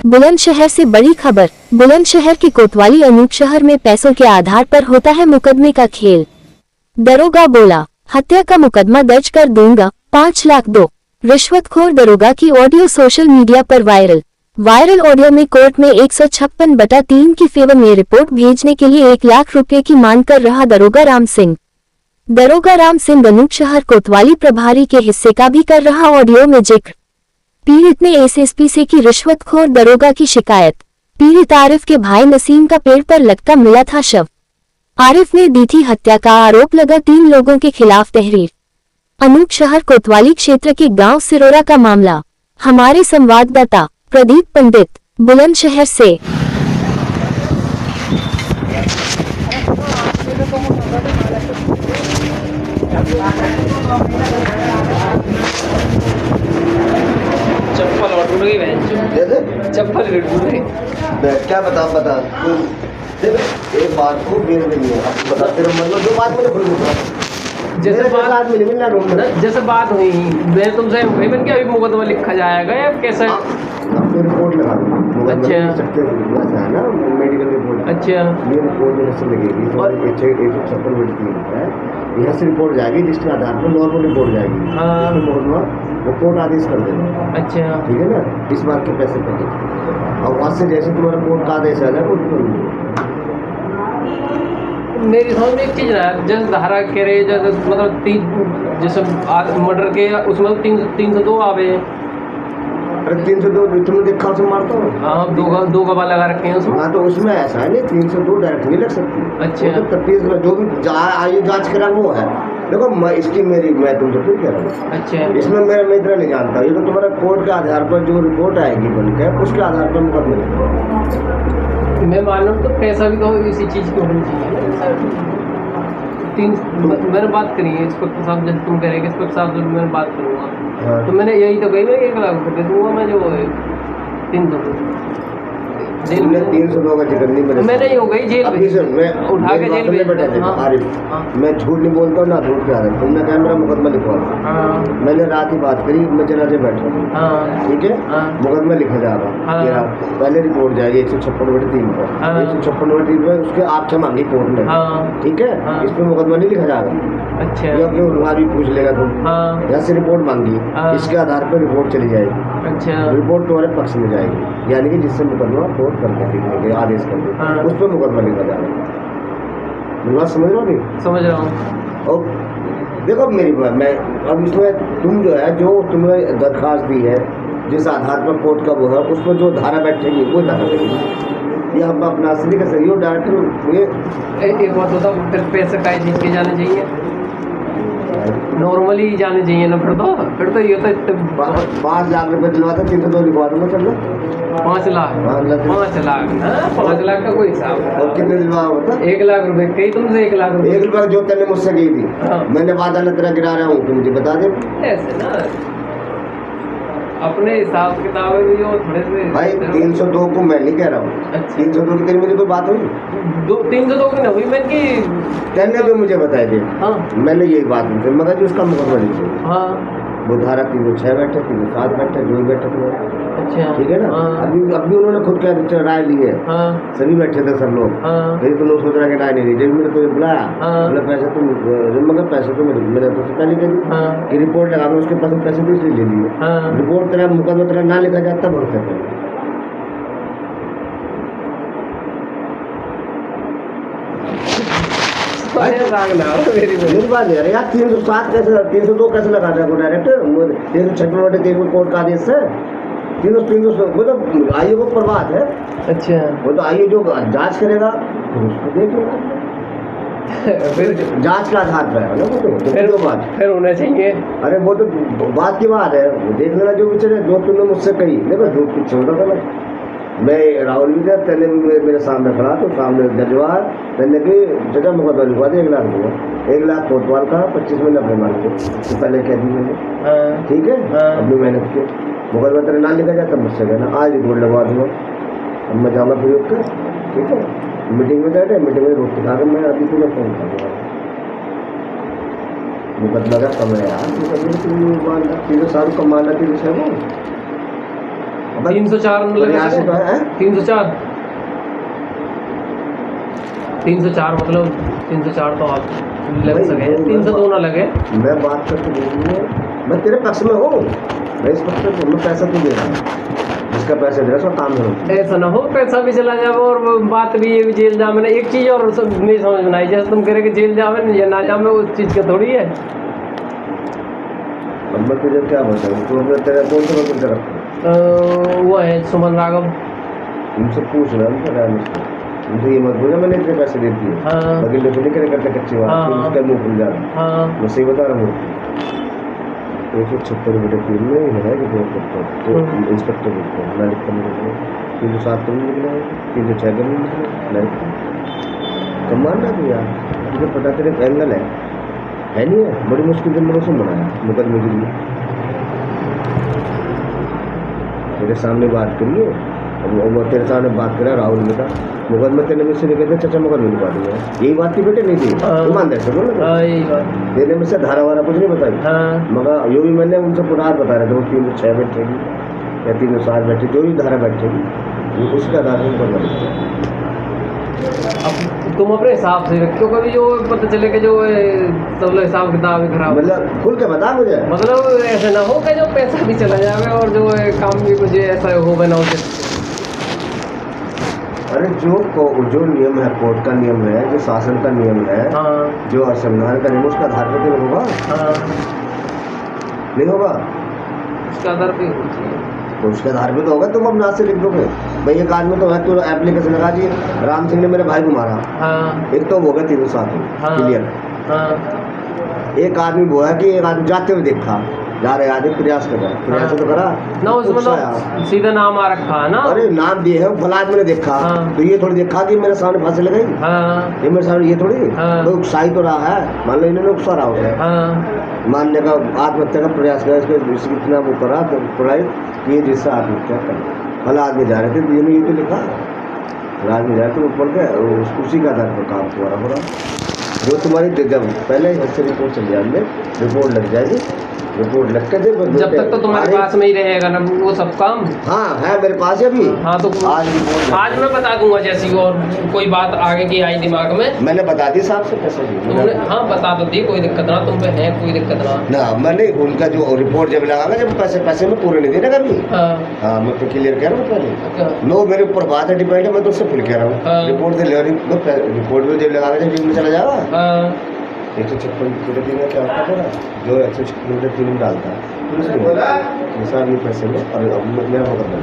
बुलंदशहर से बड़ी खबर। बुलंदशहर के कोतवाली अनूप शहर में पैसों के आधार पर होता है मुकदमे का खेल। दरोगा बोला, हत्या का मुकदमा दर्ज कर दूंगा, 5 लाख दो। रिश्वतखोर दरोगा की ऑडियो सोशल मीडिया पर वायरल ऑडियो में कोर्ट में 156/3 की फेवर में रिपोर्ट भेजने के लिए 1 लाख रुपए की मांग कर रहा दरोगा राम सिंह अनूप शहर कोतवाली प्रभारी के हिस्से का भी कर रहा ऑडियो में जिक्र। पीड़ित ने एसएसपी से की रिश्वतखोर दरोगा की शिकायत। पीड़ित आरिफ के भाई नसीम का पेड़ पर लटका मिला था शव। आरिफ ने दी थी हत्या का आरोप लगा 3 लोगों के खिलाफ तहरीर। अनूप शहर कोतवाली क्षेत्र के गांव सिरोरा का मामला। हमारे संवाददाता प्रदीप पंडित बुलंदशहर से। चप्पल और टूट गई, चप्पल भी टूट गई। क्या बता एक बात को बेर में नहीं है आपको बता तेरा मतलब जो बात मैंने खुद बता जैसे बात हुई मैं तुमसे बन के अभी मुकदमा लिखा जाएगा या कैसे? आपको रिपोर्ट लगा दूँ। अच्छा है ना मेडिकल रिपोर्ट। अच्छा ये रिपोर्ट मेरे से लगेगी और 156 है यहाँ से रिपोर्ट जाएगी जिसके आधार पर नॉर्मल रिपोर्ट जाएगी। हाँ मुकदमा वो कोर्ट आदेश कर देगा। अच्छा ठीक है ना, इस बात के पैसे कटे और वहाँ से जैसे तुम्हारा कोर्ट का आदेश आ जाए मेरी समझ में एक चीज़ ना जैसे धारा कह रहे जैसे मतलब 3 जैसे मर्डर के उसमें 302 आवे। अरे 302 तुमने देखा उसे मारता हूँ। हाँ दो गवाह लगा रखे हैं उसमें। हाँ तो उसमें ऐसा है नहीं 302 डायरेक्ट नहीं लग सकती। अच्छा तो तफ्तीश में जो भी आयु जांच करा वो है। देखो मैं तुमसे फिर कह रहा हूँ। अच्छा इसमें मैं इतना नहीं जानता। ये तो तुम्हारा कोर्ट के आधार पर जो रिपोर्ट आएगी बनकर उसके आधार पर मुकदमा लिखा। मैं मालूम तो पैसा भी तो इसी चीज़ की होनी चाहिए। मैंने बात करी है इंस्पेक्टर साहब जैसे तुम कह रहे हैं कि इंस्पेक्टर साहब से मैंने बात करूँगा। हाँ। तो मैंने यही तो कही मैं 1 लाख रुपये दे दूँगा मैं जो 300 तुमने 302 का जिक्र नहीं मैंने नहीं हो गई जेल मैं उठा के जेल में बैठा था। आरिफ मैं झूठ नहीं बोलता हूँ ना झूठ के आदत। तुमने कहा मेरा मुकदमा लिखवा दो। मैंने रात ही बात करी मैं चला से बैठा हूँ। ठीक है मुकदमा लिखा जा रहा पहले रिपोर्ट जाएगी 156/3 पर 156/3 पर उसके आपसे मांगी कोर्ट ने। ठीक है इस पर मुकदमा नहीं लिखा जाएगा। अच्छा ये अपने उम्र भी पूछ लेगा तुम। यहाँ से रिपोर्ट मांगी इसके आधार पर रिपोर्ट चली जाएगी। अच्छा रिपोर्ट तुम्हारे पक्ष में जाएगी यानी कि जिससे मुकदमा कोर्ट कर देंगे आदेश कर देंगे उस पर मुकदमा लिखा जाएगा। समझ रहे हो? समझ रहा हूँ। और देखो मेरी बात मैं अब इसमें तुम जो है जो तुम्हें दरखास्त दी है जिस आधार पर कोर्ट का वो है उस पर जो धारा बैठेगी वो धारा बैठेगी। ये हम अपना असली का सही हो डायरेक्टर ये एक बात बताओ फिर पैसे का चीज़ के जाने चाहिए नॉर्मली जाने चाहिए ना फिर तो ये तो 5 लाख रुपए दिलवाता 302 लिखवा दूंगा चल 5 लाख 5 लाख का कोई हिसाब है। और कितने दिलवा होता 1 लाख रुपए कही तुमसे 1 लाख रुपए 1 रुपये जो तेने मुझसे की थी। मैंने वादा न तेरा गिरा रहा हूँ तुम मुझे बता दे ऐसे ना अपने हिसाब किताब में जो थोड़े से भाई 302 को मैं नहीं कह रहा हूँ। 302 की तेरी मेरी कोई बात हुई 302 की ना हुई मैं कि तेने जो मुझे बताए थे। हाँ मैंने यही बात नहीं मगर जो उसका मुकदमा लिखो। हाँ वो धारा 306 बैठे 307 बैठे जो बैठे तुम्हारे। अच्छा ठीक है ना। अभी उन्होंने खुद का राय ली है। सभी बैठे थे सब लोग। फिर तो लोग सोच रहे राय नहीं ली जब मैंने तो बुलाया बोला पैसे तुम मगर पैसे तो मैंने तो पहले कह दी कि रिपोर्ट लगा उसके पास पैसे तो इसलिए ले लिए। रिपोर्ट तेरा मुकदमा तेरा ना लिखा जाता बहुत कहते मेरी बात है यार 307 कैसे 302 कैसे लगा था डायरेक्ट 356/3 कोर्ट का आदेश है 300 वो तो आयु को प्रभात है। अच्छा वो तो आयु जो जांच करेगा तो उसको देख लेगा फिर जांच के आधार पर है ना वो तो फिर वो बात फिर होना चाहिए। अरे वो तो बात की बात है वो देख लेना जो बेचारे जो तुमने मुझसे कही देखो जो कुछ छोड़ रहा था मैं राहुल भी था तेने मेरे सामने खड़ा तो सामने जजवार तेने की जगह मुकदमा लिखवा दे 1 लाख दूंगा 1 लाख कोतवाल का 25 में 90 मान के तो पहले कह दी मैंने। ठीक है अपनी मेहनत की मुकदमा तेरे ना लिखा जाता मुझसे कहना आज रिपोर्ट लगवा दूंगा। अब मैं जाऊँगा प्रयोग कर। ठीक है मीटिंग में बैठे मीटिंग में रोटी खा कर मैं अभी तुम्हें फोन कर दूँगा। मुकदमा का समय यार 300 साल कमाना 300 बस 304 तो यहाँ से तो है 304 304 मतलब 304 तो आप लग भाई, सके, वो 302 ना लगे। मैं बात करके बोलूँगा, मैं तेरे पक्ष में हूँ, मैं इस पक्ष में मैं पैसा क्यों दे रहा हूँ, जिसका पैसा दे रहा है उसका काम करो। ऐसा ना हो पैसा भी चला जाए और वो बात भी ये भी जेल जामे ना, एक चीज़ और नहीं समझ में आई, जैसे तुम कह रहे कि जेल जामे या ना जामे उस चीज़ का थोड़ी है। अब मैं तुझे क्या बताऊँ, तू अपने तेरा कौन सा रोक रखा, वो है सुमन राघव। उनसे पूछ रहा हूँ क्या मुझसे, उनसे ये मत बोला मैंने इतने पैसे दे दिए, हाँ। बगल में नहीं करे करते कच्ची बात, हाँ। फिर उसका मुँह खुल जा रहा, हाँ मैं सही बता रहा हूँ। 176 की में है कि तो इंस्पेक्टर लिखते हैं, मैं लिखता नहीं, 307 का नहीं लिखना है, 306 का नहीं लिखना है, कम मानना भी यार, मुझे पता तेरे एंगल है नहीं है, बड़ी मुश्किल से मैंने सुन बनाया मुकदमे के लिए, मेरे सामने बात करिए, वो तेरे सामने बात करा राहुल बेटा, मुकदमा तेने मुझसे नहीं कहते चाचा मुकदमा लिखवा दूंगा, यही बात थी बेटे नहीं थी, ईमानदार से बोलो ना, यही बात। तेने मुझसे धारा वारा कुछ नहीं बताई, हाँ मगर यो भी मैंने उनसे पुराण बता रहे थे, वो 306 बैठेगी या 307 बैठे, जो भी धारा बैठेगी वो उसके आधार पर मुकदमा लिखा। अब तुम अपने हिसाब से रखो, कभी जो पता चले कि जो सब लोग हिसाब किताब ही खराब, मतलब खुल के बता मुझे, मतलब ऐसा ना हो कि जो पैसा भी चला जाए और जो काम भी मुझे ऐसा हो बना उसे। अरे जो नियम है, कोर्ट का नियम है, जो शासन का नियम है, हाँ जो संविधान का नियम, उसका आधार पर तो होगा, हाँ नहीं होगा, उसका आधार पे होना चाहिए। तो उसके आधार पे तो होगा, तुम अपना से लिख दोगे भाई एक आदमी तो है, तो एप्लीकेशन लगा जी राम सिंह ने मेरे भाई को मारा, हाँ एक तो हो गया 307 हाँ। क्लियर, हाँ एक आदमी वो है कि एक आदमी जाते हुए देखा, जा रहे आदमी प्रयास कर रहा है, प्रयास तो करा ना उसमें उकसाया। तो सीधा नाम आ रखा है ना। अरे नाम दिए है, फला आदमी ने देखा, हाँ। तो ये थोड़ी देखा कि मेरे सामने फांसी लगाई, हाँ ये मेरे सामने ये थोड़ी हाँ। कोई उकसाई तो रहा है, मान लो इन्होंने उकसा रहा होगा, हाँ मानने का आत्महत्या का प्रयास करा, इसको इतना वो करा तो पढ़ाई कि जिससे आत्महत्या कर, फला आदमी जा रहे थे तो ये तो लिखा, फला आदमी जा रहे थे वो पढ़ के उसी का आधार पर काम तुम्हारा हो रहा, जो तुम्हारी जब पहले इससे रिपोर्ट चल जाएगी, रिपोर्ट लग जाएगी, रिपोर्ट लग के दे, जब तक तो तुम्हारे पास में ही रहेगा ना वो सब काम। हाँ है मेरे पास अभी, हाँ तो आज रिपोर्ट आज मैं बता दूंगा जैसी और कोई बात आगे की आई दिमाग में, मैंने बता दी साहब से कैसे तुमने हाँ बता तो दी, कोई दिक्कत ना, तुम पे है कोई दिक्कत ना। ना, मैंने उनका जो रिपोर्ट जब लगाऊंगा, जब पैसे में पूरे नहीं देना कभी, हाँ हाँ मैं तो क्लियर कह रहा हूँ पहले, हाँ। लो मेरे ऊपर बात है डिपेंड है, मैं तो उससे फुल कह रहा हूँ, हाँ। रिपोर्ट से रिपोर्ट में जब लगाएगा जब में चला जाएगा, हाँ 156 में क्या होता है, जो 156 में डालता है निशान नहीं पैसे में, और मेरा मुकदमा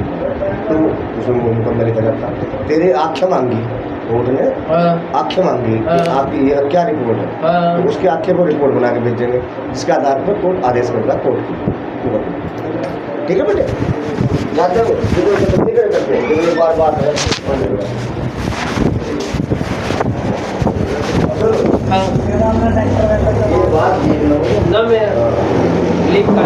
तो उसमें मुकदमा लिखा जाता है, तेरे आख्या मांगी कोर्ट ने, हाँ आख्या मांगी कि हाँ। आपकी ये क्या रिपोर्ट है, हाँ तो उसके आख्या को रिपोर्ट बना के भेजेंगे, जिसके आधार पर कोर्ट आदेश करेगा कोर्ट की, ठीक है बेटे, जाते हो बार बात है हाँ ये बात ना मैं लिख का